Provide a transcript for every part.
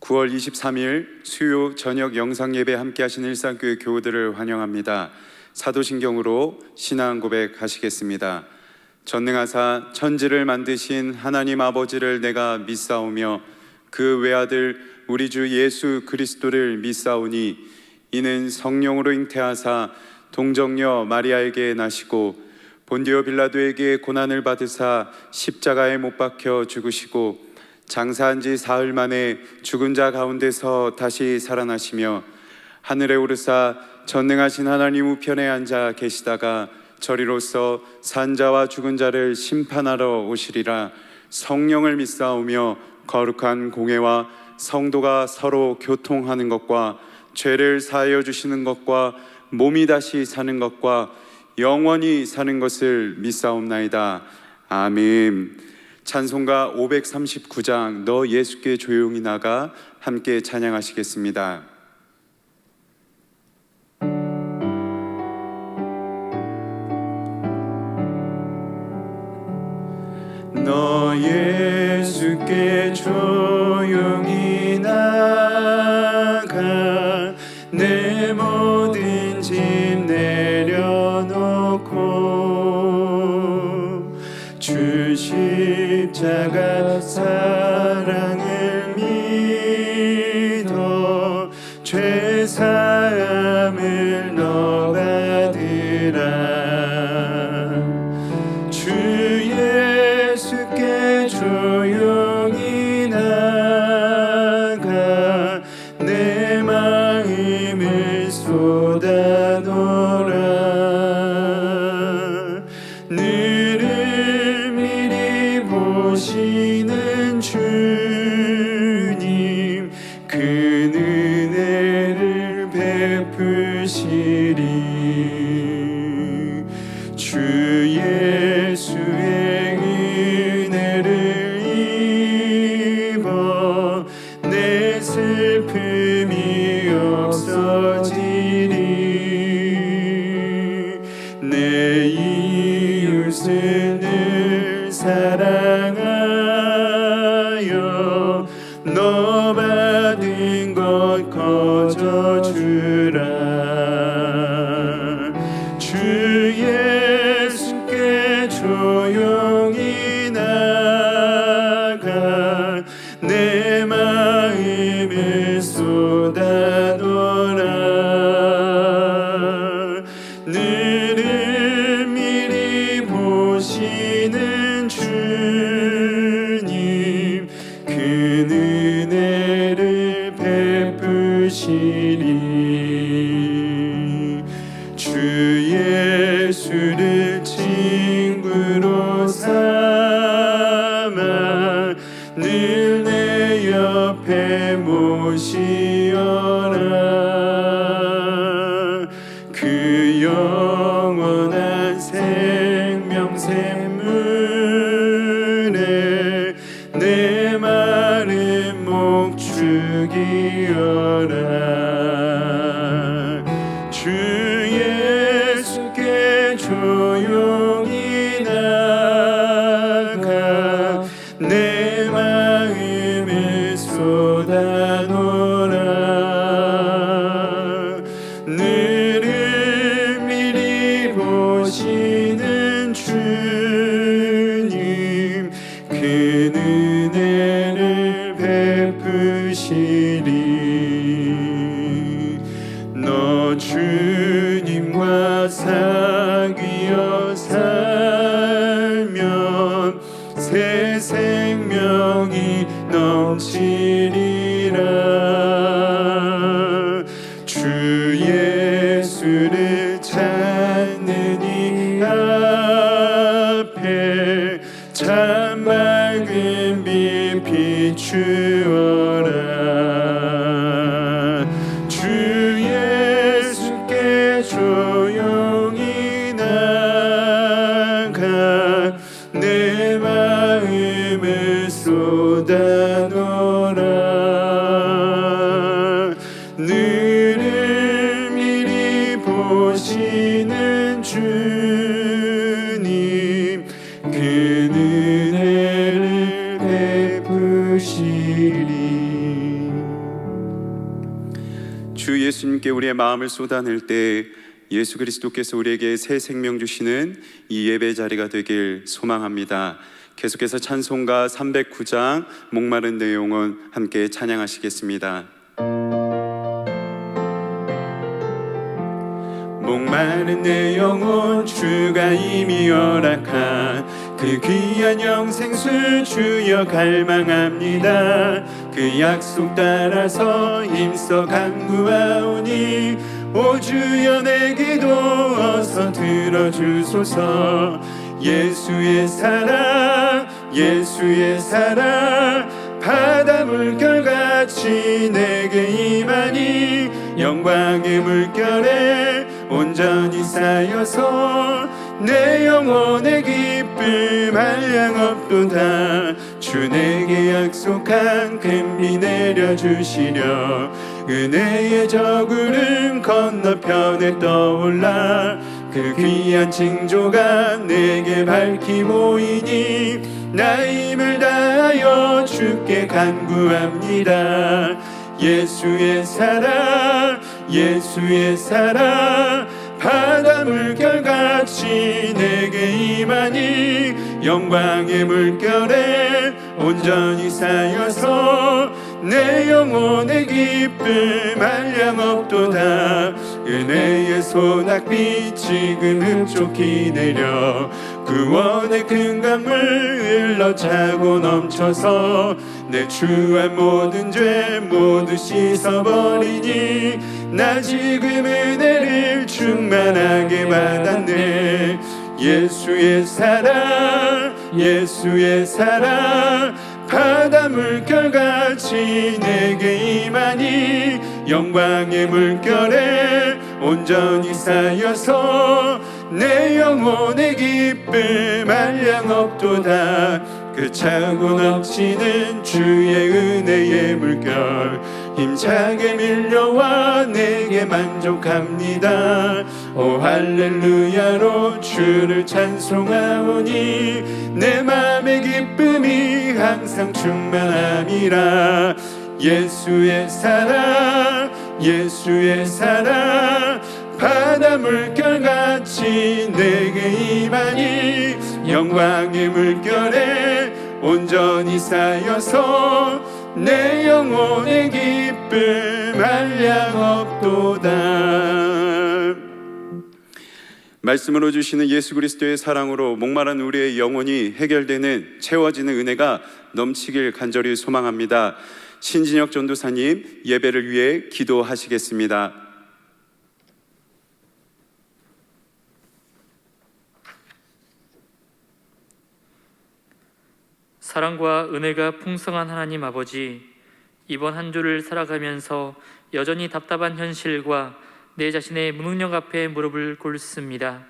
9월 23일 수요 저녁 영상 예배 함께 하신 일산교회 교우들을 환영합니다. 사도신경으로 신앙 고백하시겠습니다. 전능하사 천지를 만드신 하나님 아버지를 내가 믿사오며 그 외아들 우리 주 예수 그리스도를 믿사오니 이는 성령으로 잉태하사 동정녀 마리아에게 나시고 본디오 빌라도에게 고난을 받으사 십자가에 못 박혀 죽으시고 장사한 지 사흘 만에 죽은 자 가운데서 다시 살아나시며 하늘에 오르사 전능하신 하나님 우편에 앉아 계시다가 저리로서 산자와 죽은 자를 심판하러 오시리라. 성령을 믿사오며 거룩한 공회와 성도가 서로 교통하는 것과 죄를 사하여 주시는 것과 몸이 다시 사는 것과 영원히 사는 것을 믿사옵나이다. 아멘. 찬송가 539장 너 예수께 조용히 나가 함께 찬양하시겠습니다. 너 예수께 조용히 나가 내 모든 짐 내려놓고 주 십자가 사랑을 믿어 죄 사함을 너 받으라. 주 예수께 조용히 나가 내 마음을 쏟아놓으라. 너를 미리 보시는 주님 그 은혜를 베푸시리. 주 예수의 은혜를 입어 내 슬픔이 없어지리. 내 이웃을 늘 사랑하여 너 받은 것 거저주라. 주 예수께 조용히 나가 내 마음을 쏟아놓으라. 너를 미리 보시는 주님 그 은혜를 베푸시리. 주 예수를 친구로 삼아 늘 내 옆에 모시어라. 그 영원한 생명 샘물에 내 마른 목 죽이어라. 주 예수께 조용히 나가 내 마음을 쏟아놓으라. 너를 미리 보시는 주님 그 은혜를 베푸시리. 너 주님과 사귀어 살면 새 생명이 넘치리라. 주 예수를 찾는 이 앞에 참 맑은 빛 비추어라. 주 예수께 조용히 나가 내 마음을 쏟아놓으라. 너를 미리 보시는 주님 그 은혜를 베푸시리. 예수님께 우리의 마음을 쏟아낼 때 예수 그리스도께서 우리에게 새 생명 주시는 이 예배 자리가 되길 소망합니다. 계속해서 찬송가 309장 목마른 내 영혼 함께 찬양하시겠습니다. 목마른 내 영혼 주가 이미 허락한 그 귀한 영생수 주여 갈망합니다. 그 약속 따라서 힘써 간구하오니 오 주여 내 기도 어서 들어주소서. 예수의 사랑 예수의 사랑 바다 물결같이 내게 임하니 영광의 물결에 온전히 쌓여서 내 영혼의 기쁨 한량없도다. 주 내게 약속한 금비 내려주시려 은혜의 저구름 건너편에 떠올라 그 귀한 징조가 내게 밝히 보이니 나 힘을 다하여 주께 간구합니다. 예수의 사랑 예수의 사랑 바다 물결같이 내게 임하니 영광의 물결에 온전히 쌓여서 내 영혼의 기쁨 한량없도다. 은혜의 소낙비 지금 흡족히 내려 구원의 큰 강물 흘러차고 넘쳐서 내 추한 모든 죄 모두 씻어버리니 나 지금 은혜를 충만하게 받았네. 예수의 사랑 예수의 사랑 바다 물결같이 내게 임하니 영광의 물결에 온전히 쌓여서 내 영혼의 기쁨 한량없도다. 그 차고 넘치는 주의 은혜의 물결 힘차게 밀려와 내게 만족합니다. 오 할렐루야로 주를 찬송하오니 내 맘의 기쁨이 항상 충만함이라. 예수의 사랑 예수의 사랑 바다 물결같이 내게 임하니 영광의 물결에 온전히 쌓여서 내 영혼의 기쁨 한량없도다. 말씀으로 주시는 예수 그리스도의 사랑으로 목마른 우리의 영혼이 해결되는 채워지는 은혜가 넘치길 간절히 소망합니다. 신진혁 전도사님 예배를 위해 기도하시겠습니다. 사랑과 은혜가 풍성한 하나님 아버지, 이번 한 주를 살아가면서 여전히 답답한 현실과 내 자신의 무능력 앞에 무릎을 꿇습니다.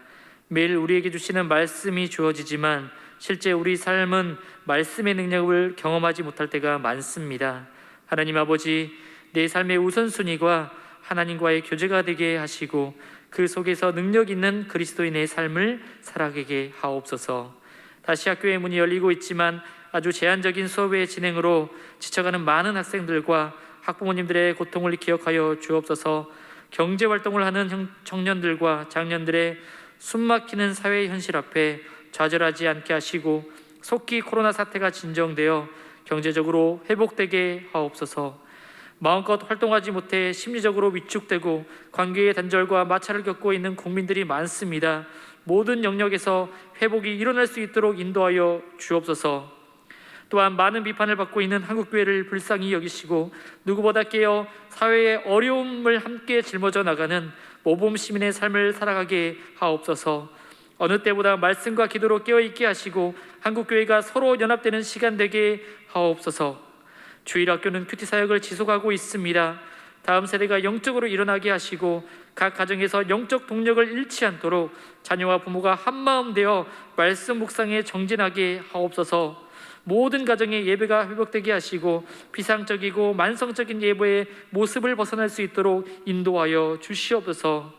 매일 우리에게 주시는 말씀이 주어지지만 실제 우리 삶은 말씀의 능력을 경험하지 못할 때가 많습니다. 하나님 아버지, 내 삶의 우선순위가 하나님과의 교제가 되게 하시고 그 속에서 능력 있는 그리스도인의 삶을 살아가게 하옵소서. 다시 학교의 문이 열리고 있지만 아주 제한적인 수업의 진행으로 지쳐가는 많은 학생들과 학부모님들의 고통을 기억하여 주옵소서. 경제활동을 하는 청년들과 장년들의 숨막히는 사회 현실 앞에 좌절하지 않게 하시고 속히 코로나 사태가 진정되어 경제적으로 회복되게 하옵소서. 마음껏 활동하지 못해 심리적으로 위축되고 관계의 단절과 마찰을 겪고 있는 국민들이 많습니다. 모든 영역에서 회복이 일어날 수 있도록 인도하여 주옵소서. 또한 많은 비판을 받고 있는 한국교회를 불쌍히 여기시고 누구보다 깨어 사회의 어려움을 함께 짊어져 나가는 모범 시민의 삶을 살아가게 하옵소서. 어느 때보다 말씀과 기도로 깨어있게 하시고 한국교회가 서로 연합되는 시간 되게 하옵소서. 주일학교는 큐티 사역을 지속하고 있습니다. 다음 세대가 영적으로 일어나게 하시고 각 가정에서 영적 동력을 잃지 않도록 자녀와 부모가 한마음 되어 말씀 묵상에 정진하게 하옵소서. 모든 가정의 예배가 회복되게 하시고 비상적이고 만성적인 예배의 모습을 벗어날 수 있도록 인도하여 주시옵소서.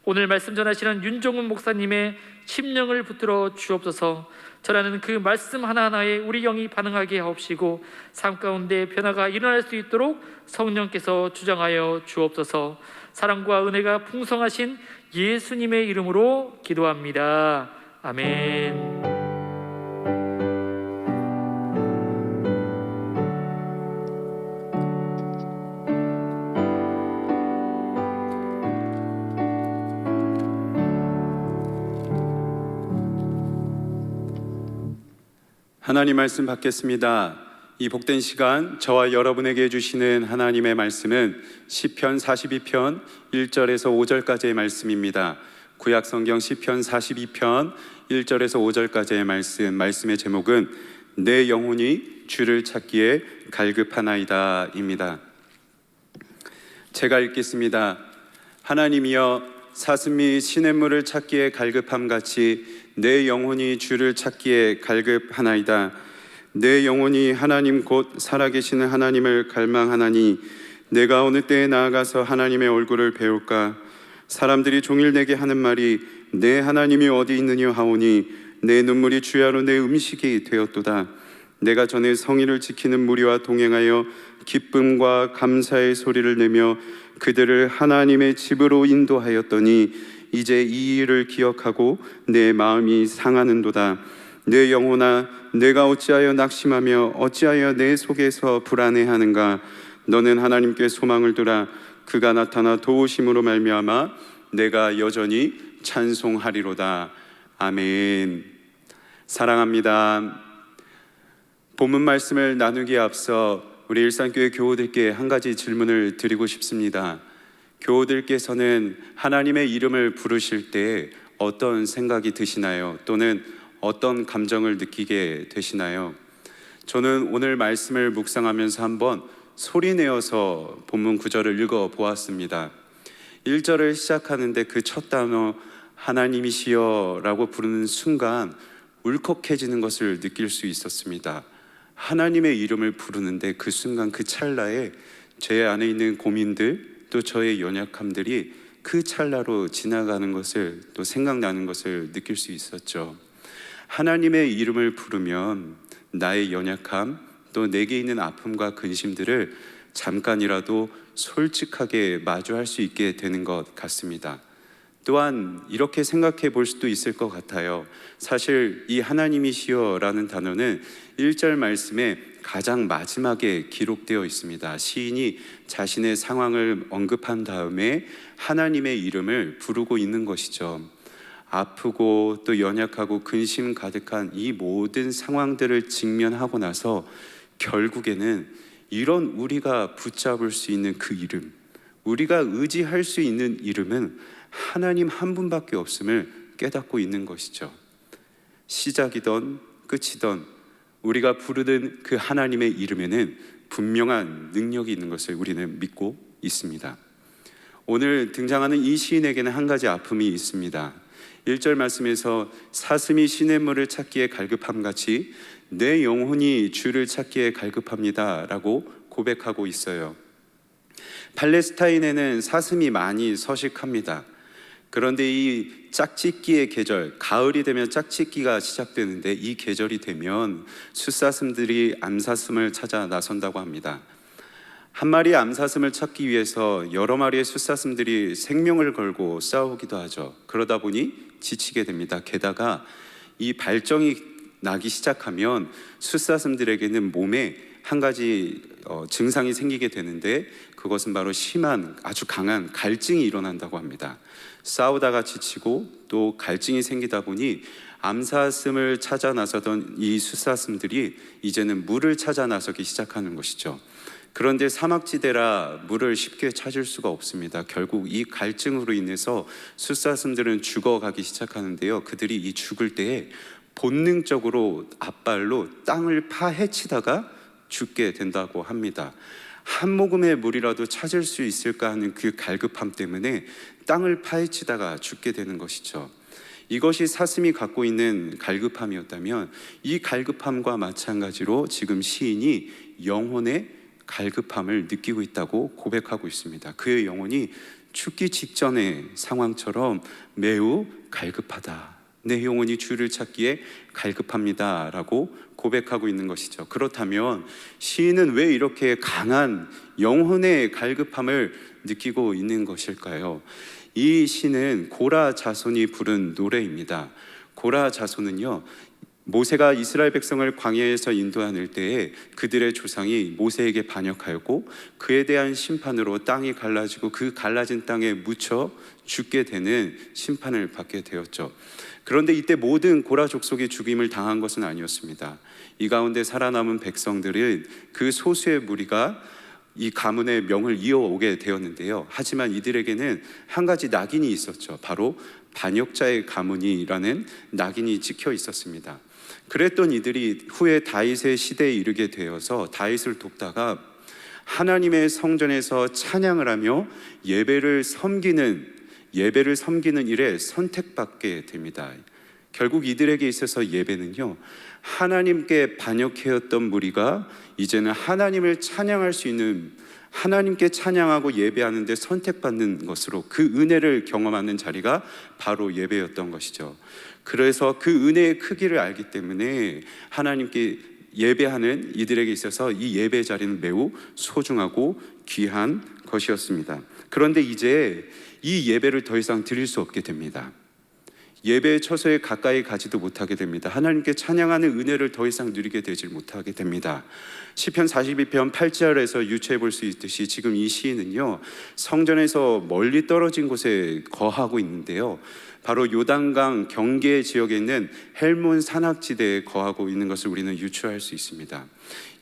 오늘 말씀 전하시는 윤종훈 목사님의 심령을 붙들어 주옵소서. 전하는 그 말씀 하나하나에 우리 영이 반응하게 하옵시고 삶 가운데 변화가 일어날 수 있도록 성령께서 주장하여 주옵소서. 사랑과 은혜가 풍성하신 예수님의 이름으로 기도합니다. 아멘. 하나님 말씀 받겠습니다. 이 복된 시간 저와 여러분에게 주시는 하나님의 말씀은 시편 42편 1절에서 5절까지의 말씀입니다. 구약 성경 시편 42편 1절에서 5절까지의 말씀의 제목은 내 영혼이 주를 찾기에 갈급하나이다입니다. 제가 읽겠습니다. 하나님이여, 사슴이 시냇물을 찾기에 갈급함 같이 내 영혼이 주를 찾기에 갈급하나이다. 내 영혼이 하나님 곧 살아계시는 하나님을 갈망하나니 내가 어느 때에 나아가서 하나님의 얼굴을 배울까? 사람들이 종일 내게 하는 말이 내 하나님이 어디 있느냐 하오니 내 눈물이 주야로 내 음식이 되었도다. 내가 전에 성의를 지키는 무리와 동행하여 기쁨과 감사의 소리를 내며 그들을 하나님의 집으로 인도하였더니 이제 이 일을 기억하고 내 마음이 상하는도다. 내 영혼아, 내가 어찌하여 낙심하며 어찌하여 내 속에서 불안해하는가? 너는 하나님께 소망을 두라. 그가 나타나 도우심으로 말미암아 내가 여전히 찬송하리로다. 아멘. 사랑합니다. 본문 말씀을 나누기에 앞서 우리 일산교회 교우들께 한 가지 질문을 드리고 싶습니다. 교우들께서는 하나님의 이름을 부르실 때 어떤 생각이 드시나요? 또는 어떤 감정을 느끼게 되시나요? 저는 오늘 말씀을 묵상하면서 한번 소리내어서 본문 구절을 읽어보았습니다. 1절을 시작하는데 그 첫 단어 하나님이시여 라고 부르는 순간 울컥해지는 것을 느낄 수 있었습니다. 하나님의 이름을 부르는데 그 순간 그 찰나에 제 안에 있는 고민들 또 저의 연약함들이 그 찰나로 지나가는 것을 또 생각나는 것을 느낄 수 있었죠. 하나님의 이름을 부르면 나의 연약함 또 내게 있는 아픔과 근심들을 잠깐이라도 솔직하게 마주할 수 있게 되는 것 같습니다. 또한 이렇게 생각해 볼 수도 있을 것 같아요. 사실 이 하나님이시여 라는 단어는 1절 말씀에 가장 마지막에 기록되어 있습니다. 시인이 자신의 상황을 언급한 다음에 하나님의 이름을 부르고 있는 것이죠. 아프고 또 연약하고 근심 가득한 이 모든 상황들을 직면하고 나서 결국에는 이런 우리가 붙잡을 수 있는 그 이름, 우리가 의지할 수 있는 이름은 하나님 한 분밖에 없음을 깨닫고 있는 것이죠. 시작이던 끝이던 우리가 부르는 그 하나님의 이름에는 분명한 능력이 있는 것을 우리는 믿고 있습니다. 오늘 등장하는 이 시인에게는 한 가지 아픔이 있습니다. 1절 말씀에서 사슴이 시냇물을 찾기에 갈급함 같이 내 영혼이 주를 찾기에 갈급합니다 라고 고백하고 있어요. 팔레스타인에는 사슴이 많이 서식합니다. 그런데 이 짝짓기의 계절, 가을이 되면 짝짓기가 시작되는데 이 계절이 되면 숫사슴들이 암사슴을 찾아 나선다고 합니다. 한 마리의 암사슴을 찾기 위해서 여러 마리의 숫사슴들이 생명을 걸고 싸우기도 하죠. 그러다 보니 지치게 됩니다. 게다가 이 발정이 나기 시작하면 숫사슴들에게는 몸에 한 가지 증상이 생기게 되는데 그것은 바로 심한 아주 강한 갈증이 일어난다고 합니다. 싸우다가 지치고 또 갈증이 생기다 보니 암사슴을 찾아 나서던 이 숫사슴들이 이제는 물을 찾아 나서기 시작하는 것이죠. 그런데 사막지대라 물을 쉽게 찾을 수가 없습니다. 결국 이 갈증으로 인해서 숫사슴들은 죽어가기 시작하는데요. 그들이 이 죽을 때에 본능적으로 앞발로 땅을 파헤치다가 죽게 된다고 합니다. 한 모금의 물이라도 찾을 수 있을까 하는 그 갈급함 때문에 땅을 파헤치다가 죽게 되는 것이죠. 이것이 사슴이 갖고 있는 갈급함이었다면 이 갈급함과 마찬가지로 지금 시인이 영혼의 갈급함을 느끼고 있다고 고백하고 있습니다. 그의 영혼이 죽기 직전의 상황처럼 매우 갈급하다 내 영혼이 주를 찾기에 갈급합니다라고 고백하고 있는 것이죠. 그렇다면 시인은 왜 이렇게 강한 영혼의 갈급함을 느끼고 있는 것일까요? 이 시는 고라 자손이 부른 노래입니다. 고라 자손은요, 모세가 이스라엘 백성을 광야에서 인도하는 때에 그들의 조상이 모세에게 반역하였고 그에 대한 심판으로 땅이 갈라지고 그 갈라진 땅에 묻혀 죽게 되는 심판을 받게 되었죠. 그런데 이때 모든 고라 족속이 죽임을 당한 것은 아니었습니다. 이 가운데 살아남은 백성들은 그 소수의 무리가 이 가문의 명을 이어오게 되었는데요. 하지만 이들에게는 한 가지 낙인이 있었죠. 바로 반역자의 가문이라는 낙인이 찍혀 있었습니다. 그랬던 이들이 후에 다윗의 시대에 이르게 되어서 다윗을 돕다가 하나님의 성전에서 찬양을 하며 예배를 섬기는 일에 선택받게 됩니다. 결국 이들에게 있어서 예배는요, 하나님께 반역해왔던 무리가 이제는 하나님을 찬양할 수 있는, 하나님께 찬양하고 예배하는 데 선택받는 것으로 그 은혜를 경험하는 자리가 바로 예배였던 것이죠. 그래서 그 은혜의 크기를 알기 때문에 하나님께 예배하는 이들에게 있어서 이 예배 자리는 매우 소중하고 귀한 것이었습니다. 그런데 이제 이 예배를 더 이상 드릴 수 없게 됩니다. 예배의 처소에 가까이 가지도 못하게 됩니다. 하나님께 찬양하는 은혜를 더 이상 누리게 되지 못하게 됩니다. 시편 42편 8절에서 유추해 볼 수 있듯이 지금 이 시인은요, 성전에서 멀리 떨어진 곳에 거하고 있는데요, 바로 요단강 경계 지역에 있는 헬몬 산악지대에 거하고 있는 것을 우리는 유추할 수 있습니다.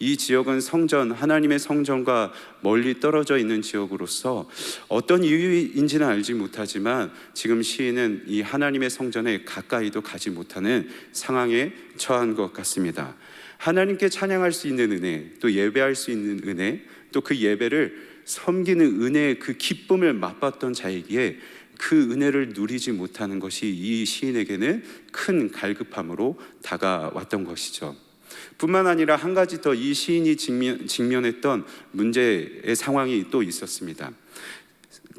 이 지역은 성전, 하나님의 성전과 멀리 떨어져 있는 지역으로서 어떤 이유인지는 알지 못하지만 지금 시인은 이 하나님의 성전에 가까이도 가지 못하는 상황에 처한 것 같습니다. 하나님께 찬양할 수 있는 은혜, 또 예배할 수 있는 은혜, 또 그 예배를 섬기는 은혜의 그 기쁨을 맛봤던 자이기에 그 은혜를 누리지 못하는 것이 이 시인에게는 큰 갈급함으로 다가왔던 것이죠. 뿐만 아니라 한 가지 더 이 시인이 직면했던 문제의 상황이 또 있었습니다.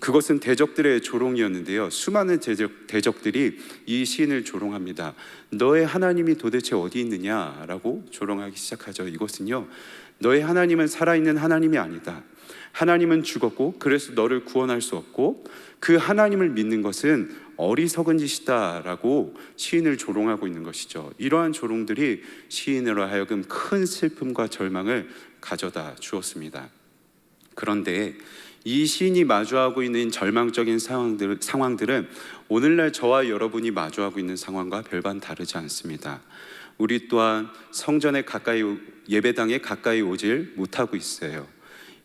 그것은 대적들의 조롱이었는데요, 수많은 대적들이 이 시인을 조롱합니다. 너의 하나님이 도대체 어디 있느냐라고 조롱하기 시작하죠. 이것은요, 너의 하나님은 살아있는 하나님이 아니다. 하나님은 죽었고 그래서 너를 구원할 수 없고 그 하나님을 믿는 것은 어리석은 짓이다라고 시인을 조롱하고 있는 것이죠. 이러한 조롱들이 시인으로 하여금 큰 슬픔과 절망을 가져다 주었습니다. 그런데 이 시인이 마주하고 있는 절망적인 상황들은 오늘날 저와 여러분이 마주하고 있는 상황과 별반 다르지 않습니다. 우리 또한 성전에 가까이, 예배당에 가까이 오질 못하고 있어요.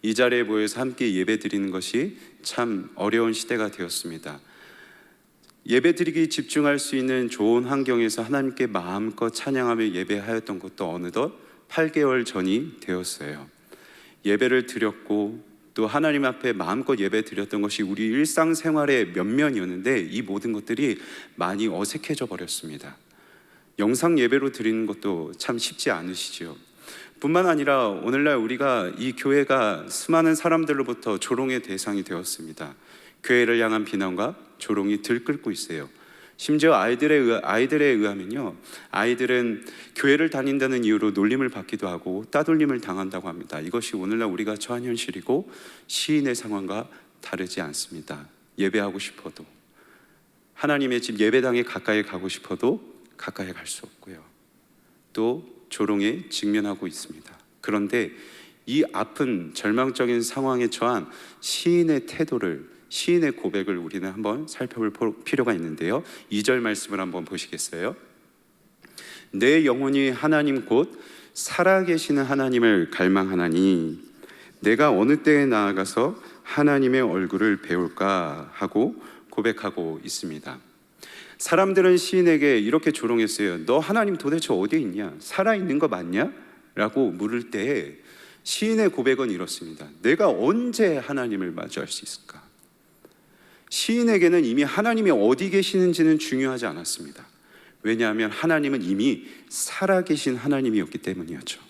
이 자리에 모여서 함께 예배 드리는 것이 참 어려운 시대가 되었습니다. 예배 드리기 집중할 수 있는 좋은 환경에서 하나님께 마음껏 찬양하며 예배하였던 것도 어느덧 8개월 전이 되었어요. 예배를 드렸고 또 하나님 앞에 마음껏 예배 드렸던 것이 우리 일상생활의 면면이었는데 이 모든 것들이 많이 어색해져 버렸습니다. 영상 예배로 드리는 것도 참 쉽지 않으시죠. 뿐만 아니라 오늘날 우리가 이 교회가 수많은 사람들로부터 조롱의 대상이 되었습니다. 교회를 향한 비난과 조롱이 들끓고 있어요. 심지어 아이들에 의하면요, 아이들은 교회를 다닌다는 이유로 놀림을 받기도 하고 따돌림을 당한다고 합니다. 이것이 오늘날 우리가 처한 현실이고 시인의 상황과 다르지 않습니다. 예배하고 싶어도, 하나님의 집 예배당에 가까이 가고 싶어도 가까이 갈 수 없고요, 또 조롱에 직면하고 있습니다. 그런데 이 아픈 절망적인 상황에 처한 시인의 태도를, 시인의 고백을 우리는 한번 살펴볼 필요가 있는데요, 2절 말씀을 한번 보시겠어요? 내 영혼이 하나님 곧 살아계시는 하나님을 갈망하나니 내가 어느 때에 나아가서 하나님의 얼굴을 배울까 하고 고백하고 있습니다. 사람들은 시인에게 이렇게 조롱했어요. 너 하나님 도대체 어디에 있냐? 살아있는 거 맞냐? 라고 물을 때 시인의 고백은 이렇습니다. 내가 언제 하나님을 마주할 수 있을까? 시인에게는 이미 하나님이 어디 계시는지는 중요하지 않았습니다. 왜냐하면 하나님은 이미 살아계신 하나님이었기 때문이었죠.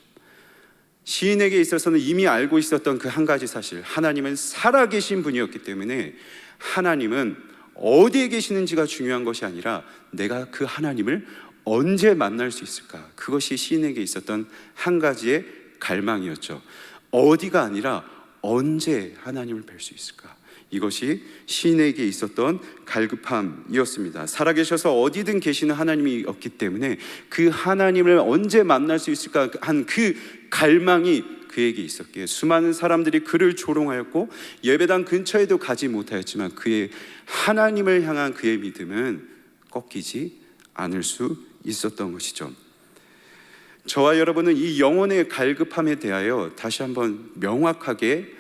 시인에게 있어서는 이미 알고 있었던 그 한 가지 사실, 하나님은 살아계신 분이었기 때문에 하나님은 어디에 계시는지가 중요한 것이 아니라 내가 그 하나님을 언제 만날 수 있을까? 그것이 시인에게 있었던 한 가지의 갈망이었죠. 어디가 아니라 언제 하나님을 뵐 수 있을까? 이것이 시인에게 있었던 갈급함이었습니다. 살아계셔서 어디든 계시는 하나님이 없기 때문에 그 하나님을 언제 만날 수 있을까 한 그 갈망이 그에게 있었기에 수많은 사람들이 그를 조롱하였고 예배당 근처에도 가지 못하였지만 그의 하나님을 향한 그의 믿음은 꺾이지 않을 수 있었던 것이죠. 저와 여러분은 이 영혼의 갈급함에 대하여 다시 한번 명확하게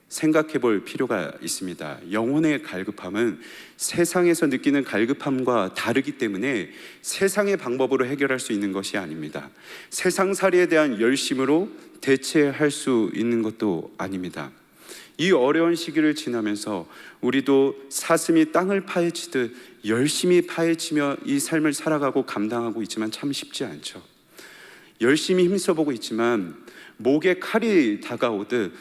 생각해 볼 필요가 있습니다. 영혼의 갈급함은 세상에서 느끼는 갈급함과 다르기 때문에 세상의 방법으로 해결할 수 있는 것이 아닙니다. 세상살이에 대한 열심으로 대체할 수 있는 것도 아닙니다. 이 어려운 시기를 지나면서 우리도 사슴이 땅을 파헤치듯 열심히 파헤치며 이 삶을 살아가고 감당하고 있지만 참 쉽지 않죠. 열심히 힘써보고 있지만 목에 칼이 다가오듯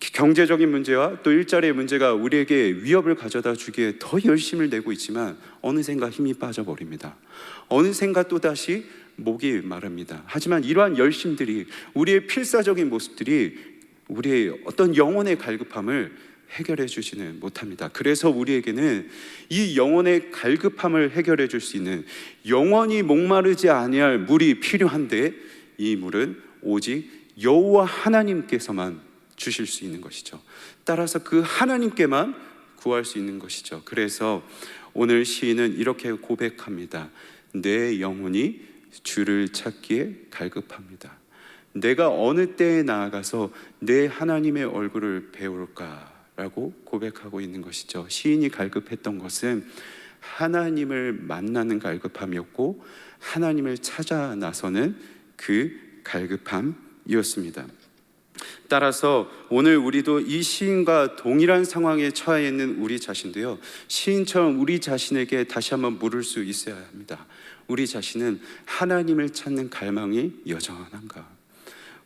경제적인 문제와 또 일자리의 문제가 우리에게 위협을 가져다 주기에 더 열심을 내고 있지만 어느샌가 힘이 빠져버립니다. 어느샌가 또다시 목이 마릅니다. 하지만 이러한 열심들이, 우리의 필사적인 모습들이 우리의 어떤 영혼의 갈급함을 해결해 주지는 못합니다. 그래서 우리에게는 이 영혼의 갈급함을 해결해 줄 수 있는, 영원히 목마르지 아니할 물이 필요한데 이 물은 오직 여호와 하나님께서만 주실 수 있는 것이죠. 따라서 그 하나님께만 구할 수 있는 것이죠. 그래서 오늘 시인은 이렇게 고백합니다. 내 영혼이 주를 찾기에 갈급합니다. 내가 어느 때에 나아가서 내 하나님의 얼굴을 배울까라고 고백하고 있는 것이죠. 시인이 갈급했던 것은 하나님을 만나는 갈급함이었고 하나님을 찾아 나서는 그 갈급함이었습니다. 따라서 오늘 우리도 이 시인과 동일한 상황에 처해 있는 우리 자신도요, 시인처럼 우리 자신에게 다시 한번 물을 수 있어야 합니다. 우리 자신은 하나님을 찾는 갈망이 여전한가?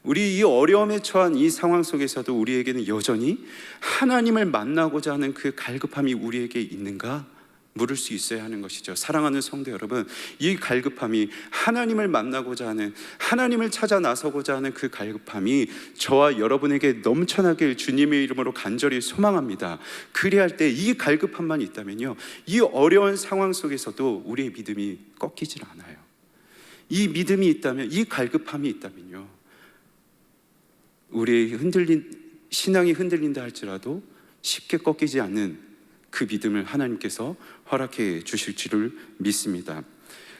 우리 이 어려움에 처한 이 상황 속에서도 우리에게는 여전히 하나님을 만나고자 하는 그 갈급함이 우리에게 있는가? 물을 수 있어야 하는 것이죠. 사랑하는 성도 여러분, 이 갈급함이, 하나님을 만나고자 하는, 하나님을 찾아 나서고자 하는 그 갈급함이 저와 여러분에게 넘쳐나길 주님의 이름으로 간절히 소망합니다. 그리할 때 이 갈급함만 있다면요, 이 어려운 상황 속에서도 우리의 믿음이 꺾이질 않아요. 이 믿음이 있다면, 이 갈급함이 있다면요, 우리의 신앙이 흔들린다 할지라도 쉽게 꺾이지 않는 그 믿음을 하나님께서 허락해 주실 줄을 믿습니다.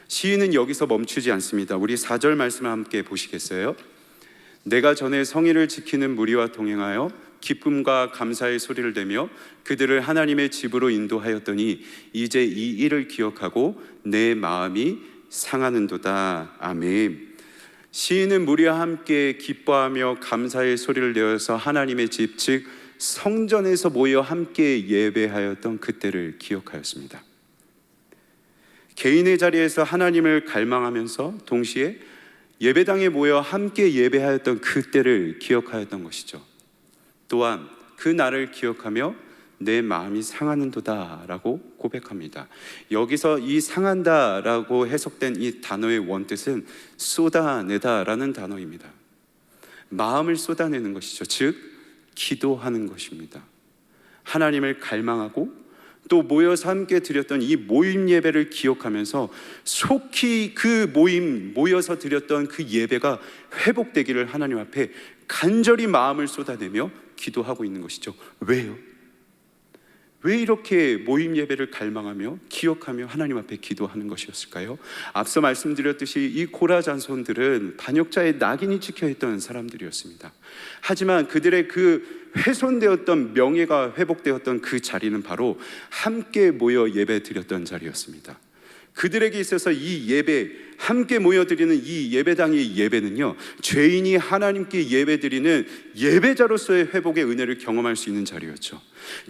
시인은 여기서 멈추지 않습니다. 우리 4절 말씀을 함께 보시겠어요? 내가 전에 성의를 지키는 무리와 동행하여 기쁨과 감사의 소리를 내며 그들을 하나님의 집으로 인도하였더니 이제 이 일을 기억하고 내 마음이 상하는도다. 아멘. 시인은 무리와 함께 기뻐하며 감사의 소리를 내어서 하나님의 집, 즉 성전에서 모여 함께 예배하였던 그때를 기억하였습니다. 개인의 자리에서 하나님을 갈망하면서 동시에 예배당에 모여 함께 예배하였던 그때를 기억하였던 것이죠. 또한 그 날을 기억하며 내 마음이 상하는도다 라고 고백합니다. 여기서 이 상한다 라고 해석된 이 단어의 원뜻은 쏟아내다 라는 단어입니다. 마음을 쏟아내는 것이죠. 즉 기도하는 것입니다. 하나님을 갈망하고 또 모여서 함께 드렸던 이 모임 예배를 기억하면서 속히 그 모여서 드렸던 그 예배가 회복되기를 하나님 앞에 간절히 마음을 쏟아내며 기도하고 있는 것이죠. 왜요? 왜 이렇게 모임 예배를 갈망하며 기억하며 하나님 앞에 기도하는 것이었을까요? 앞서 말씀드렸듯이 이 고라 잔손들은 반역자의 낙인이 찍혀있던 사람들이었습니다. 하지만 그들의 그 훼손되었던 명예가 회복되었던 그 자리는 바로 함께 모여 예배 드렸던 자리였습니다. 그들에게 있어서 이 예배, 함께 모여드리는 이 예배당의 예배는요, 죄인이 하나님께 예배드리는 예배자로서의 회복의 은혜를 경험할 수 있는 자리였죠.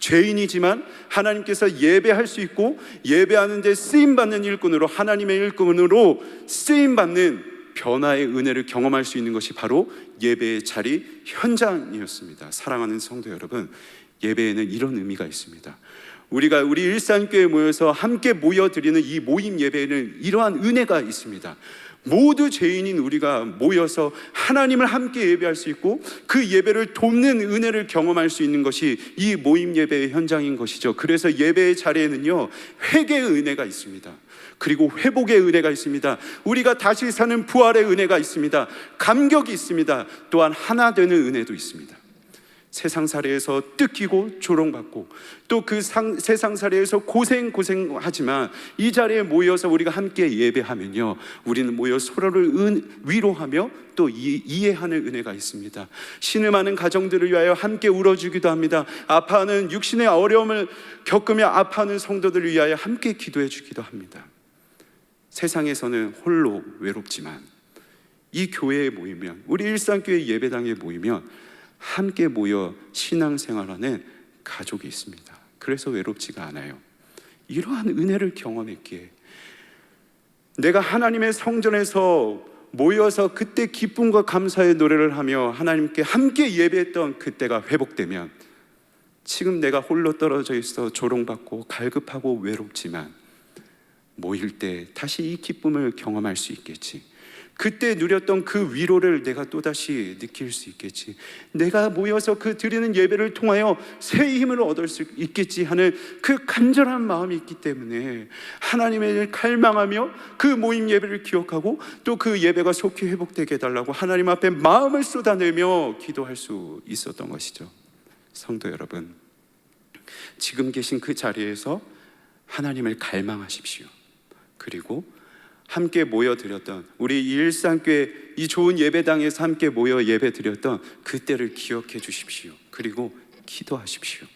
죄인이지만 하나님께서 예배할 수 있고 예배하는 데 쓰임받는 일꾼으로, 하나님의 일꾼으로 쓰임받는 변화의 은혜를 경험할 수 있는 것이 바로 예배의 자리 현장이었습니다. 사랑하는 성도 여러분, 예배에는 이런 의미가 있습니다. 우리가 우리 일산교회에 모여서 함께 모여드리는 이 모임 예배에는 이러한 은혜가 있습니다. 모두 죄인인 우리가 모여서 하나님을 함께 예배할 수 있고 그 예배를 돕는 은혜를 경험할 수 있는 것이 이 모임 예배의 현장인 것이죠. 그래서 예배의 자리에는요, 회개의 은혜가 있습니다. 그리고 회복의 은혜가 있습니다. 우리가 다시 사는 부활의 은혜가 있습니다. 감격이 있습니다. 또한 하나 되는 은혜도 있습니다. 세상살이에서 뜯기고 조롱받고 또 그 세상살이에서 고생하지만 이 자리에 모여서 우리가 함께 예배하면요, 우리는 모여 서로를 위로하며 또 이해하는 은혜가 있습니다. 신음하는 가정들을 위하여 함께 울어주기도 합니다. 아파하는 육신의 어려움을 겪으며 아파하는 성도들을 위하여 함께 기도해 주기도 합니다. 세상에서는 홀로 외롭지만 이 교회에 모이면, 우리 일산교회 예배당에 모이면 함께 모여 신앙생활하는 가족이 있습니다. 그래서 외롭지가 않아요. 이러한 은혜를 경험했기에 내가 하나님의 성전에서 모여서 그때 기쁨과 감사의 노래를 하며 하나님께 함께 예배했던 그때가 회복되면 지금 내가 홀로 떨어져 있어 조롱받고 갈급하고 외롭지만 모일 때 다시 이 기쁨을 경험할 수 있겠지. 그때 누렸던 그 위로를 내가 또다시 느낄 수 있겠지. 내가 모여서 그 드리는 예배를 통하여 새 힘을 얻을 수 있겠지 하는 그 간절한 마음이 있기 때문에 하나님을 갈망하며 그 모임 예배를 기억하고 또 그 예배가 속히 회복되게 해달라고 하나님 앞에 마음을 쏟아내며 기도할 수 있었던 것이죠. 성도 여러분, 지금 계신 그 자리에서 하나님을 갈망하십시오. 그리고 함께 모여드렸던 우리 일산교회 이 좋은 예배당에서 함께 모여 예배드렸던 그때를 기억해 주십시오. 그리고 기도하십시오.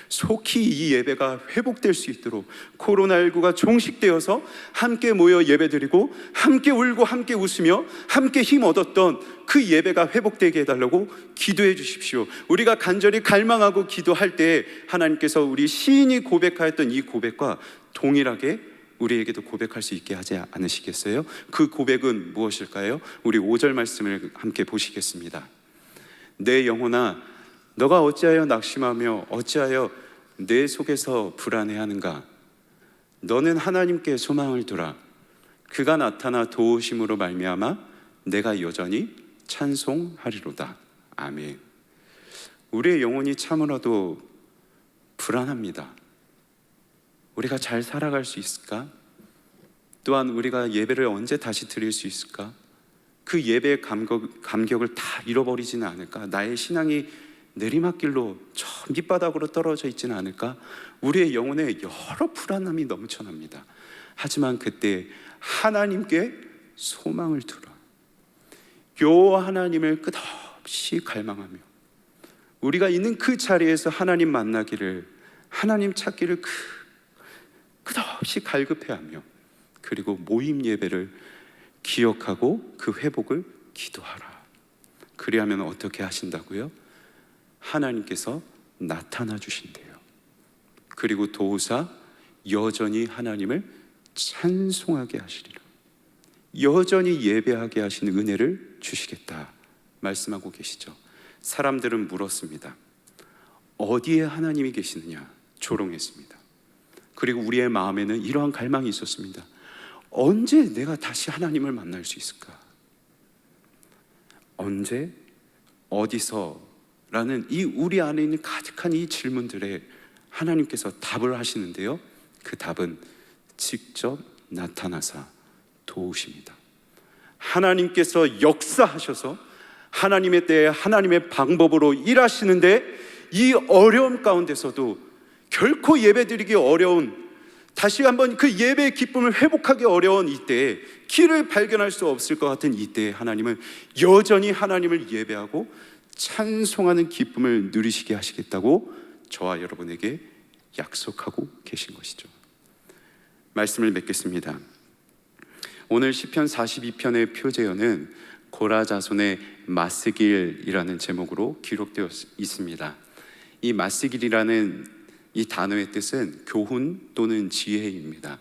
속히 이 예배가 회복될 수 있도록 코로나19가 종식되어서 함께 모여 예배드리고 함께 울고 함께 웃으며 함께 힘 얻었던 그 예배가 회복되게 해달라고 기도해 주십시오. 우리가 간절히 갈망하고 기도할 때 하나님께서 우리 시인이 고백하였던 이 고백과 동일하게 우리에게도 고백할 수 있게 하지 않으시겠어요? 그 고백은 무엇일까요? 우리 5절 말씀을 함께 보시겠습니다. 내 영혼아, 너가 어찌하여 낙심하며 어찌하여 내 속에서 불안해하는가? 너는 하나님께 소망을 두라. 그가 나타나 도우심으로 말미암아 내가 여전히 찬송하리로다. 아멘. 우리의 영혼이 참으로도 불안합니다. 우리가 잘 살아갈 수 있을까? 또한 우리가 예배를 언제 다시 드릴 수 있을까? 그 예배의 감격을 다 잃어버리지는 않을까? 나의 신앙이 내리막길로 저 밑바닥으로 떨어져 있지는 않을까? 우리의 영혼에 여러 불안함이 넘쳐납니다. 하지만 그때 하나님께 소망을 두라. 요 하나님을 끝없이 갈망하며 우리가 있는 그 자리에서 하나님 만나기를, 하나님 찾기를 끝없이 갈급해하며 그리고 모임 예배를 기억하고 그 회복을 기도하라. 그리하면 어떻게 하신다고요? 하나님께서 나타나 주신대요. 그리고 도우사 여전히 하나님을 찬송하게 하시리라. 여전히 예배하게 하시는 은혜를 주시겠다 말씀하고 계시죠. 사람들은 물었습니다. 어디에 하나님이 계시느냐? 조롱했습니다. 그리고 우리의 마음에는 이러한 갈망이 있었습니다. 언제 내가 다시 하나님을 만날 수 있을까? 언제? 어디서? 라는 이 우리 안에 있는 가득한 이 질문들에 하나님께서 답을 하시는데요, 그 답은 직접 나타나사 도우십니다. 하나님께서 역사하셔서 하나님의 때에 하나님의 방법으로 일하시는데 이 어려움 가운데서도 결코 예배드리기 어려운, 다시 한번 그 예배의 기쁨을 회복하기 어려운 이때에, 길을 발견할 수 없을 것 같은 이때에 하나님은 여전히 하나님을 예배하고 찬송하는 기쁨을 누리시게 하시겠다고 저와 여러분에게 약속하고 계신 것이죠. 말씀을 맺겠습니다. 오늘 시편 42편의 표제어는 고라 자손의 마스길이라는 제목으로 기록되어 있습니다. 이 마스길이라는 이 단어의 뜻은 교훈 또는 지혜입니다.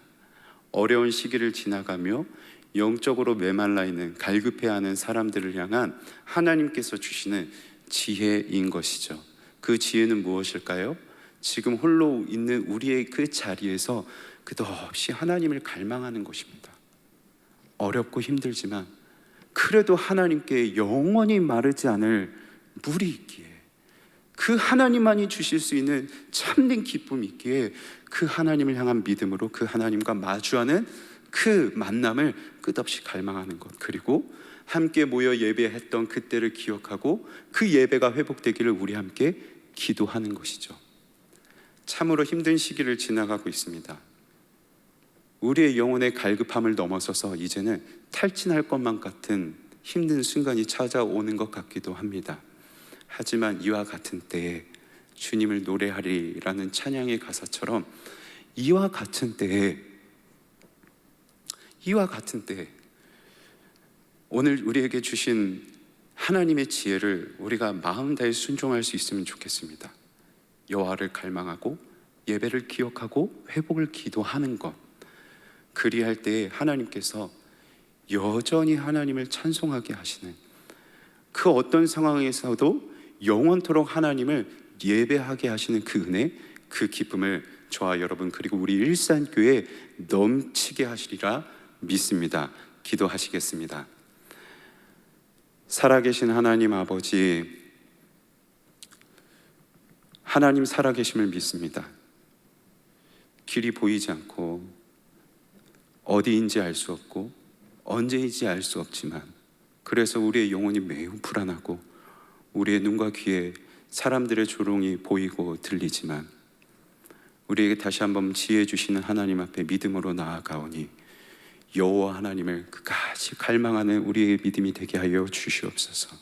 어려운 시기를 지나가며 영적으로 메말라 있는, 갈급해하는 사람들을 향한 하나님께서 주시는 지혜인 것이죠. 그 지혜는 무엇일까요? 지금 홀로 있는 우리의 그 자리에서 끝없이 하나님을 갈망하는 것입니다. 어렵고 힘들지만 그래도 하나님께 영원히 마르지 않을 물이 있기에, 그 하나님만이 주실 수 있는 참된 기쁨이 있기에 그 하나님을 향한 믿음으로 그 하나님과 마주하는 그 만남을 끝없이 갈망하는 것, 그리고 함께 모여 예배했던 그때를 기억하고 그 예배가 회복되기를 우리 함께 기도하는 것이죠. 참으로 힘든 시기를 지나가고 있습니다. 우리의 영혼의 갈급함을 넘어서서 이제는 탈진할 것만 같은 힘든 순간이 찾아오는 것 같기도 합니다. 하지만 이와 같은 때에 주님을 노래하리라는 찬양의 가사처럼 이와 같은 때에 오늘 우리에게 주신 하나님의 지혜를 우리가 마음 다해 순종할 수 있으면 좋겠습니다. 여호와를 갈망하고 예배를 기억하고 회복을 기도하는 것, 그리할 때에 하나님께서 여전히 하나님을 찬송하게 하시는, 그 어떤 상황에서도 영원토록 하나님을 예배하게 하시는 그 은혜, 그 기쁨을 저와 여러분 그리고 우리 일산교회에 넘치게 하시리라 믿습니다. 기도하시겠습니다. 살아계신 하나님 아버지, 하나님 살아계심을 믿습니다. 길이 보이지 않고 어디인지 알 수 없고 언제인지 알 수 없지만, 그래서 우리의 영혼이 매우 불안하고 우리의 눈과 귀에 사람들의 조롱이 보이고 들리지만 우리에게 다시 한번 지혜 주시는 하나님 앞에 믿음으로 나아가오니 여호와 하나님을 끝까지 갈망하는 우리의 믿음이 되게 하여 주시옵소서.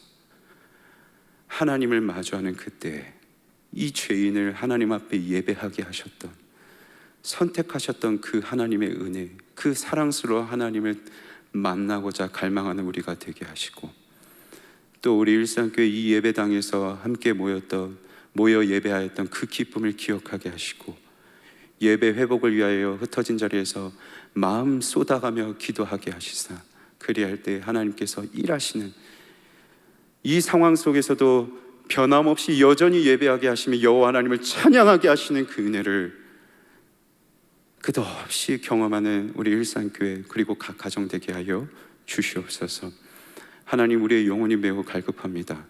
하나님을 마주하는 그때 이 죄인을 하나님 앞에 예배하게 하셨던, 선택하셨던 그 하나님의 은혜, 그 사랑스러운 하나님을 만나고자 갈망하는 우리가 되게 하시고, 또 우리 일산교회 이 예배당에서 함께 모여 예배하였던 그 기쁨을 기억하게 하시고, 예배 회복을 위하여 흩어진 자리에서 마음 쏟아가며 기도하게 하시사, 그리할 때 하나님께서 일하시는 이 상황 속에서도 변함없이 여전히 예배하게 하시며 여호와 하나님을 찬양하게 하시는 그 은혜를 끝없이 경험하는 우리 일산교회 그리고 각 가정 되게 하여 주시옵소서. 하나님, 우리의 영혼이 매우 갈급합니다.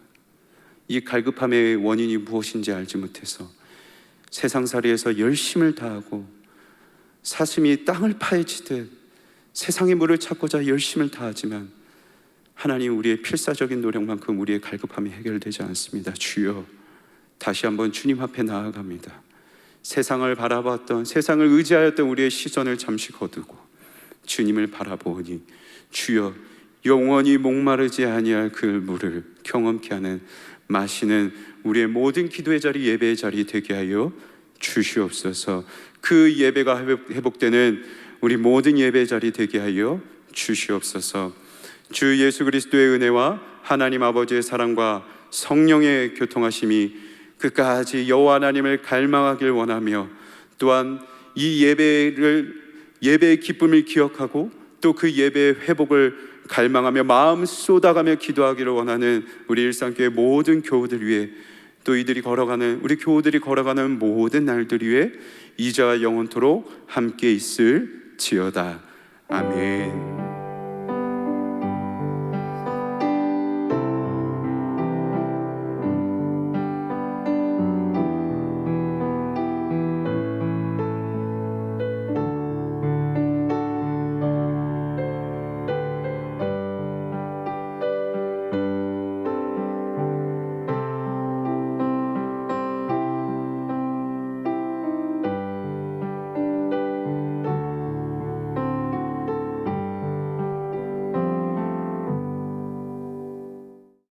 이 갈급함의 원인이 무엇인지 알지 못해서 세상살이에서 열심을 다하고 사슴이 땅을 파헤치듯 세상의 물을 찾고자 열심을 다하지만 하나님, 우리의 필사적인 노력만큼 우리의 갈급함이 해결되지 않습니다. 주여, 다시 한번 주님 앞에 나아갑니다. 세상을 바라봤던, 세상을 의지하였던 우리의 시선을 잠시 거두고 주님을 바라보니 주여, 영원히 목마르지 아니할 그 물을 경험케 하는 마시는 우리의 모든 기도의 자리, 예배의 자리 되게 하여 주시옵소서. 그 예배가 회복되는 우리 모든 예배의 자리 되게 하여 주시옵소서. 주 예수 그리스도의 은혜와 하나님 아버지의 사랑과 성령의 교통하심이 끝까지 여호와 하나님을 갈망하길 원하며, 또한 이 예배의 기쁨을 기억하고 또 그 예배의 회복을 갈망하며 마음 쏟아가며 기도하기를 원하는 우리 일산교회 모든 교우들 위해, 또 우리 교우들이 걸어가는 모든 날들 위해 이제와 영원토록 함께 있을지어다. 아멘.